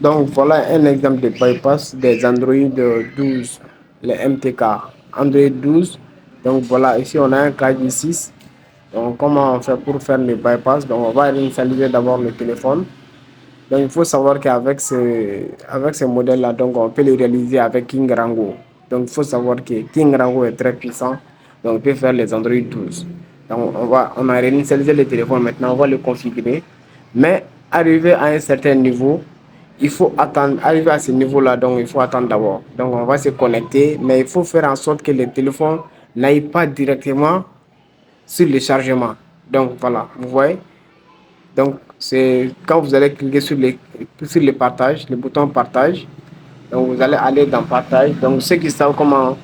Donc voilà un exemple de bypass des Android 12, les MTK. Android 12. Donc voilà, ici on a un cas du 6. Donc comment on fait pour faire le bypass? Donc on va initialiser d'abord le téléphone. Donc il faut savoir qu'avec avec ces modèles-là, donc on peut les réaliser avec King Rango. Donc il faut savoir que King Rango est très puissant. Donc on peut faire les Android 12. Donc on a réinitialisé le téléphone, maintenant on va le configurer. Mais arrivé à un certain niveau, il faut attendre, arriver à ce niveau-là, donc il faut attendre d'abord. Donc on va se connecter, mais il faut faire en sorte que le téléphone n'aille pas directement sur le chargement. Donc voilà, vous voyez. Donc c'est quand vous allez cliquer sur le partage, le bouton partage, donc vous allez aller dans partage. Donc ceux qui savent comment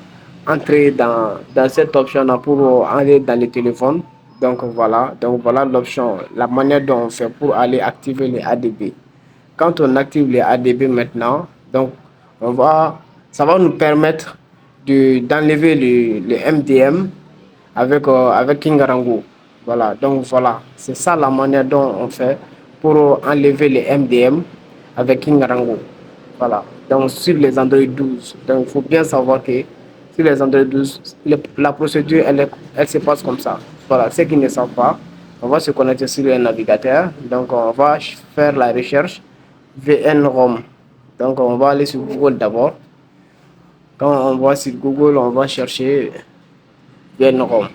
entrer dans cette option-là pour aller dans le téléphone, donc voilà l'option, la manière dont on fait pour aller activer les ADB. Quand on active les ADB maintenant, donc ça va nous permettre d'enlever le MDM avec Kingarango. Voilà, donc voilà, c'est ça la manière dont on fait pour enlever les MDM avec Kingarango. Voilà, donc sur les Android 12, donc il faut bien savoir que sur les Android 12, la procédure, elle se passe comme ça. Voilà, ceux qui ne savent pas, on va se connecter sur le navigateur, donc on va faire la recherche VN-ROM. Donc on va aller sur Google d'abord. Quand on va sur Google, on va chercher VN-ROM.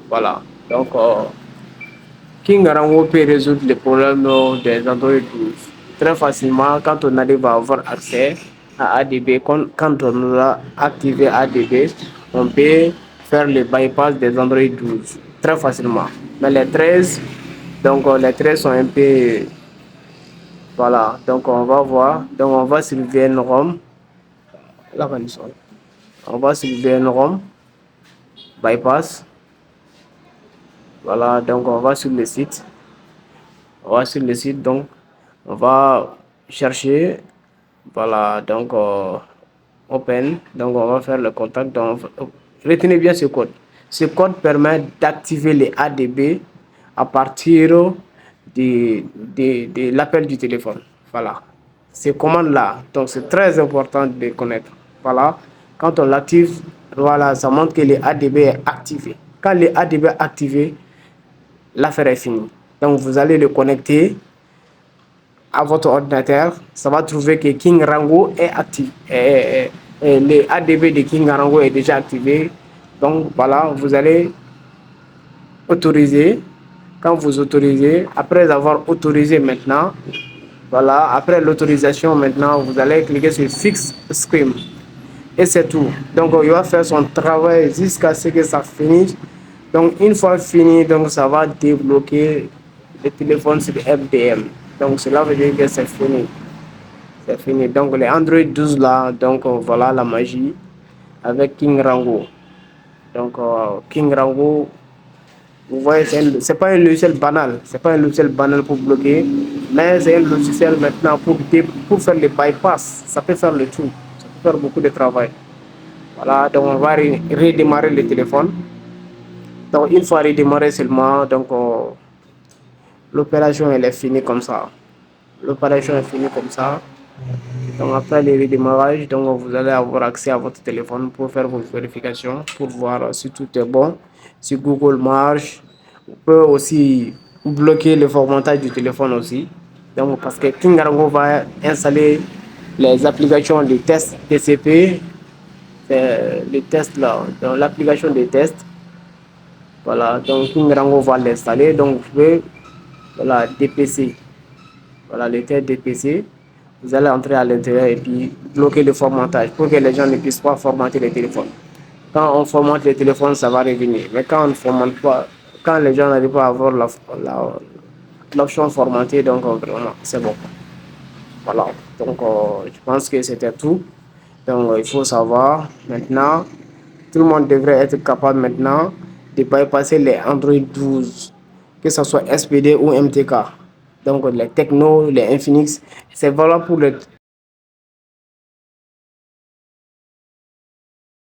Voilà. Donc, King Rango peut résoudre les problèmes des Android 12 très facilement quand on arrive à avoir accès à ADB. Quand on a activé ADB, on peut faire le bypass des Android 12 très facilement. Mais les 13, donc les 13 sont un peu. Voilà, donc on va voir. Donc on va sur VNROM. Là, on va sur VNROM, bypass. Voilà, donc on va sur le site. On va sur le site, donc on va chercher, voilà, donc open, donc on va faire le contact. Donc, retenez bien ce code. Ce code permet d'activer les ADB à partir de l'appel du téléphone. Voilà, ces commandes-là, donc c'est très important de connaître. Voilà, quand on l'active, voilà, ça montre que les ADB est activé. Quand les ADB est activé, l'affaire est finie. Donc vous allez le connecter à votre ordinateur. Ça va trouver que King Rango est actif. Et le ADB de King Rango est déjà activé. Donc voilà, vous allez autoriser. Quand vous autorisez, après avoir autorisé maintenant, voilà, après l'autorisation maintenant, vous allez cliquer sur Fix Screen. Et c'est tout. Donc il va faire son travail jusqu'à ce que ça finisse. Donc une fois fini, donc ça va débloquer le téléphone sur FDM. Donc cela veut dire que c'est fini. C'est fini. Donc les Android 12 là, donc voilà la magie avec King Rango. Donc King Rango, vous voyez, c'est pas un logiciel banal. C'est pas un logiciel banal pour bloquer, mais c'est un logiciel maintenant pour faire le bypass. Ça peut faire le tout. Ça peut faire beaucoup de travail. Voilà, donc on va redémarrer le téléphone. Donc une fois redémarré seulement, donc l'opération elle est finie comme ça. L'opération est finie comme ça. Donc après le redémarrage, donc vous allez avoir accès à votre téléphone pour faire vos vérifications, pour voir si tout est bon, si Google marche. Vous pouvez aussi bloquer le formatage du téléphone aussi. Donc parce que Kingarango va installer les applications de tests TCP, les tests là, dans l'application des tests. Voilà, donc Kingarango va l'installer. Donc vous pouvez, voilà, DPC. Voilà, le test DPC. Vous allez entrer à l'intérieur et puis bloquer le formatage pour que les gens ne puissent pas formater les téléphones. Quand on formate les téléphones, ça va revenir. Mais quand on ne formate pas, quand les gens n'arrivent pas à avoir l'option formatée, donc vraiment, c'est bon. Voilà, donc je pense que c'était tout. Donc il faut savoir maintenant, tout le monde devrait être capable maintenant de bypasser les Android 12, que ce soit SPD ou MTK. Donc les Techno, les Infinix, c'est valable